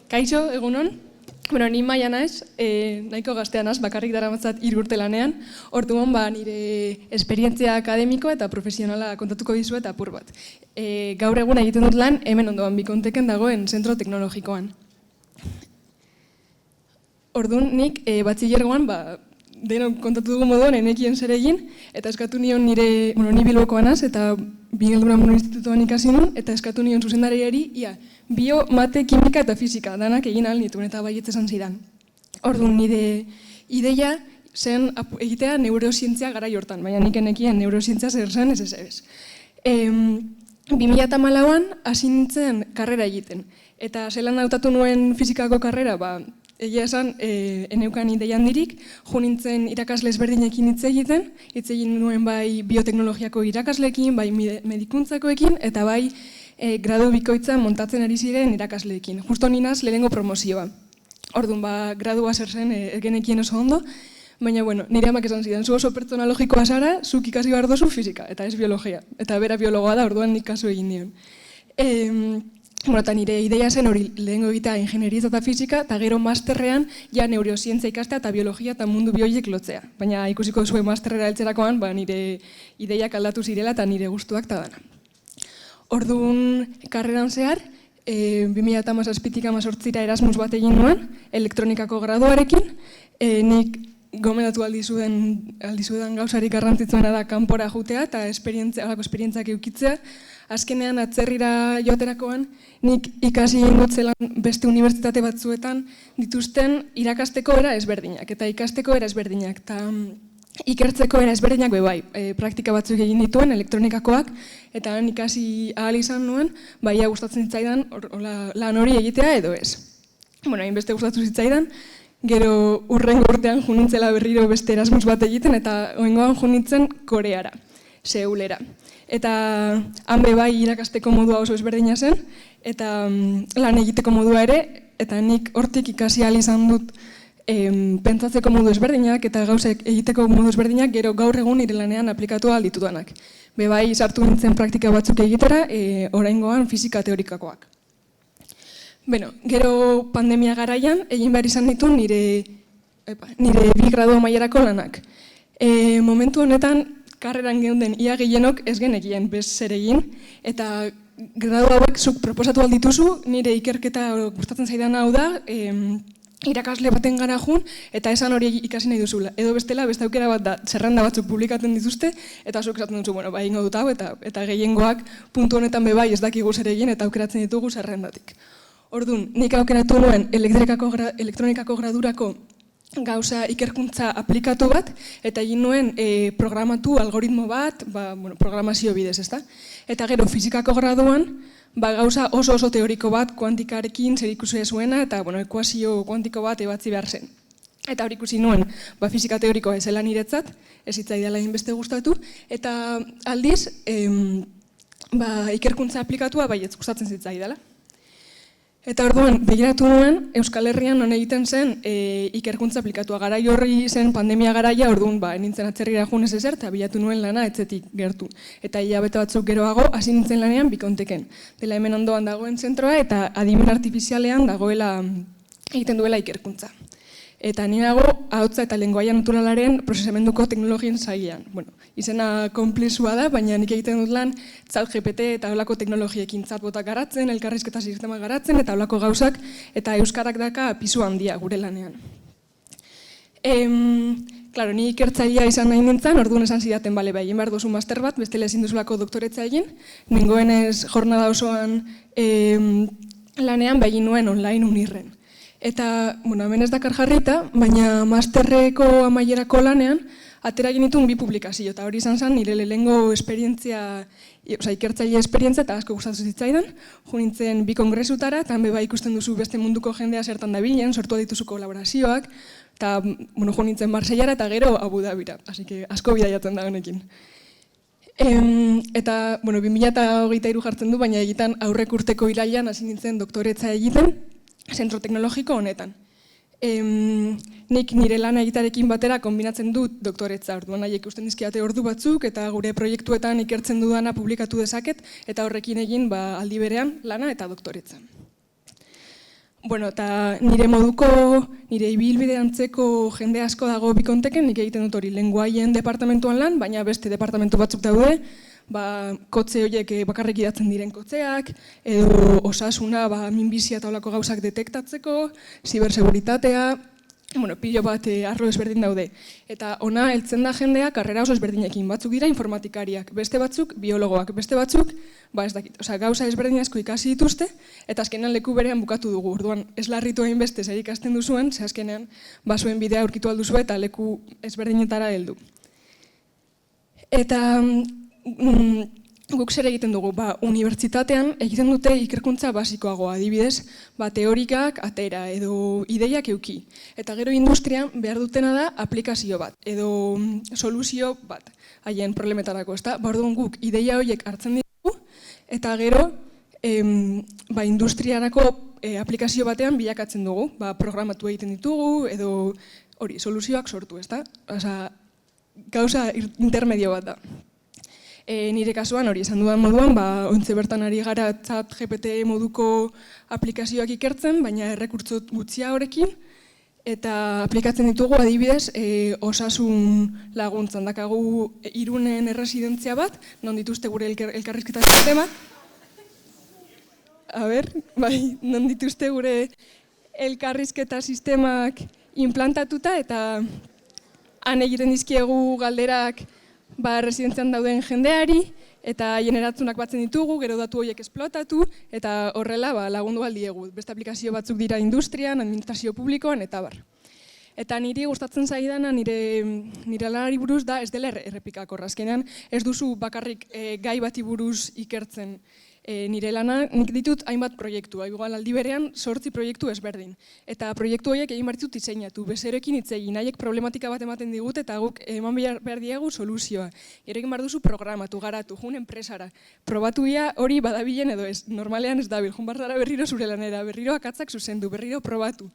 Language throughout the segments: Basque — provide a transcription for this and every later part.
Kaixo, egunon. Ni Maia naiz, nahiko gaztea naiz, bakarrik daramatzat 3 urte lanean. Orduan, nire esperientzia akademiko eta profesionala kontatuko dizuet apur bat. Gaur egun egiten dut lan, hemen ondoan Bikonteken dagoen zentro teknologikoan. Orduan, nik batxilergoan, denok kontatu dugu moduan, enekien zer egin, eta eskatu nion ni Bilbokoa naiz, eta Bigelduna Institutuan ikasi nun, eta eskatu nion zuzendariari, bio, mate, kimika eta fizika, danak egin ahal nituen eta baietz esan zidan. Orduan, nire ideia zen egitea neurosientzia garai hortan, baina nik enekien neurosientzia zer zen ez. 2014an hasi nintzen karrera egiten, eta zelan hautatu nuen fizikako karrera, egia esan, eneukan ideia handirik, jo nintzen irakasle ezberdinekin hitz egin nuen bai bioteknologiako irakasleekin, bai medikuntzakoekin, eta bai gradu bikoitza montatzen ari ziren irakasleekin. Justo ninaz lehenengo promozioa. Orduan, gradua zer zen genekien oso ondo, baina nire amak esan zidan, zu oso pertsona logikoa zara, zuk ikasi behar dozu fizika, eta ez biologia. Eta bera biologoa da, orduan nik kasu egin nion. Eta nire ideia zen hori lehengo egitea ingenieriza eta fizika, eta gero masterrean ja neurosientzia ikastea eta biologia eta mundu bioiek lotzea. Baina ikusiko zuen masterrera heltzerakoan, nire ideiak aldatu zirela eta nire gustuak eta dana. Orduan karreran zehar, 2017tik 2018ra Erasmus bat egin nuen, elektronikako graduarekin, nik gomendatu aldizudan gauzarik garrantzitsuena da kanpora jutea eta alako esperientziak eukitzea. Azkenean atzerrira joaterakoan, nik ikasi dut zelan beste unibertsitate batzuetan dituzten irakasteko era ezberdinak eta ikasteko era ezberdinak. Ikertzeko era ezberdinak bai, praktika batzuk egin dituen elektronikakoak, eta ikasi ahal izan nuen, gustatzen zitzaidan lan hori egitea edo ez. Hainbeste gustatu zitzaidan, gero hurrengo urtean junintzela berriro beste Erasmus bat egiten, eta oingoan junintzen Koreara, Seulera. Eta han bai irakasteko modua oso ezberdina zen, eta lan egiteko modua ere, eta nik hortik ikasi ahal izan dut pentsatzeko modu ezberdinak eta gauzek egiteko modu ezberdinak gero gaur egun nire lanean aplikatu ahal ditudanak. Bai sartu nintzen praktika batzuk egitera, oraingoan fizika teorikakoak. Gero pandemia garaian egin behar izan ditu nire 2 gradu amaierako lanak. Momentu honetan karreran geunden ia gehienok ez genekien bez zer egin, eta gradu hauek zuk proposatu aldituzu, nire ikerketa gustatzen zaidan hau da, irakasle baten gara jun, eta esan hori ikasi nahi duzula. Edo bestela, beste aukera bat da, zerrenda batzuk publikatzen dituzte, eta zuk esaten duzu, ingo dut hau, eta gehiengoak puntu honetan bai ez dakigu zer egin, eta aukeratzen ditugu zerrendatik. Orduan, nik aukeratu nuen elektronikako gradurako gauza ikerkuntza aplikatu bat, eta egin nuen programatu algoritmo bat, programazio bidez, ezta? Eta gero fizikako graduan, gauza oso teoriko bat kuantikarekin zer ikusi zuena, eta ekuazio kuantiko bat ebatzi behar zen. Eta hori ikusi nuen, fizika teorikoa ezela niretzat, ez hitzaidala beste gustatu, eta aldiz, ikerkuntza aplikatua ez gustatzen zitzaidala. Eta orduan, begiratu nuen, Euskal Herrian non egiten zen ikerkuntza aplikatua. Garai horri zen pandemia garaia, orduan nintzen atzerrira junez ezer, eta bilatu nuen lana etzetik gertu. Eta hilabete batzuk geroago, hasi nintzen lanean Bikonteken. Dela hemen ondoan dagoen zentroa, eta adimen artifizialean dagoela egiten duela ikerkuntza. Eta ni nago, ahotsa eta lengoaia naturalaren prozesamenduko teknologien sailean. Izena konplexua da, baina nik egiten dut lan ChatGPT eta holako teknologiekin chatbotak garatzen, elkarrizketa sistema garatzen, eta holako gauzak, eta euskarak daka pisu handia gure lanean. Ni ikertzailea izan nahi nintzen, orduan esan zidaten, egin behar duzu master bat, bestela ezin duzulako doktoretza egin, nengoenez jornada osoan lanean egin nuen online unirren. Eta, hemen ez dakar jarrita, baina masterreko amaierako lanean, atera genituen 2 publikazio, eta hori izan zen nire lehengo ikertzaile esperientzia eta asko gustatu zitzaidan, jo nintzen 2 kongresutara, eta bai ikusten duzu beste munduko jendea zertan dabilen, sortu dituzu kolaborazioak, eta jo nintzen Marsellara eta gero Abu Dhabira, asko bidaiatzen da honekin. Eta, 2023 jartzen du, baina egiten aurrek urteko irailean hasi nintzen doktoretza egiten, zentro teknologiko honetan. Nik nire lana egitarekin batera kombinatzen dut doktoretza, orduan nahi ikusten dizkiate ordu batzuk eta gure proiektuetan ikertzen dudana publikatu dezaket eta horrekin egin aldi berean lana eta doktoretza. Bueno, eta nire moduko, nire ibilbide antzeko jende asko dago bikonteken, nik egiten dut hori lenguaien departamentuan lan, baina beste departamentu batzuk daude, kotze horiek bakarrik idatzen diren kotzeak, edo osasuna minbizia eta olako gauzak detektatzeko, ziberseguritatea, pilo bat arlo ezberdin daude. Eta ona heltzen da jendea karrera oso ezberdinekin, batzuk dira informatikariak, beste batzuk biologoak, beste batzuk, ez dakit, gauza ezberdin asko ikasi dituzte, eta azkenean leku berean bukatu dugu. Orduan, ez larritu egin beste zer ikasten duzuen, ze azkenean zuen bidea aurkitu alduzu eta leku ezberdinetara heldu. Eta guk zer egiten dugu, unibertsitatean egiten dute ikerkuntza basikoagoa, adibidez, teorikak atera edo ideiak euki. Eta gero industrian behar dutena da aplikazio bat, edo soluzio bat, haien problemetarako, ezta? Orduan guk ideia horiek hartzen ditugu, eta gero industriarako aplikazio batean bilakatzen dugu, programatu egiten ditugu, edo hori, soluzioak sortu, ezta? Gauza intermedio bat da. Nire kasuan hori esan dudan moduan, ontze bertan ari gara ChatGPT moduko aplikazioak ikertzen, baina errekurtso gutxia horrekin, eta aplikatzen ditugu adibidez osasun laguntzan. Dakagu Irunen erresidentzia bat, non dituzte gure elkarrizketa sistema. Non dituzte gure elkarrizketa sistemak implantatuta, eta han egiten dizkiegu galderak residentzian dauden jendeari, eta haien erantzunak batzen ditugu, gero datu horiek esplotatu, eta horrela lagundu aldiegu. Beste aplikazio batzuk dira industrian, administrazio publikoan, eta bar. Eta niri gustatzen zaidana, nire lanari buruz da ez dela errepikakorra. Azkenean ez duzu bakarrik gai bati buruz ikertzen nire lana, nik ditut hainbat proiektu, igual aldi berean 8 proiektu ezberdin. Eta proiektu horiek egin behar ditut diseinatu, bezeroekin hitz egin, haiek problematika bat ematen digut eta guk eman behar diegu soluzioa. Gero egin behar duzu programatu, garatu, jun enpresara. Probatu ia hori badabilen edo ez, normalean ez dabil, jun behar berriro zure lanera, berriro akatzak zuzendu, berriro probatu.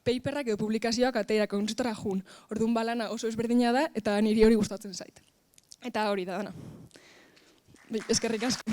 Paperrak edo publikazioak atera, kontzutora jun. Orduan balana oso ezberdina da eta niri hori gustatzen zait. Eta hori da dana. Eskerrik asko.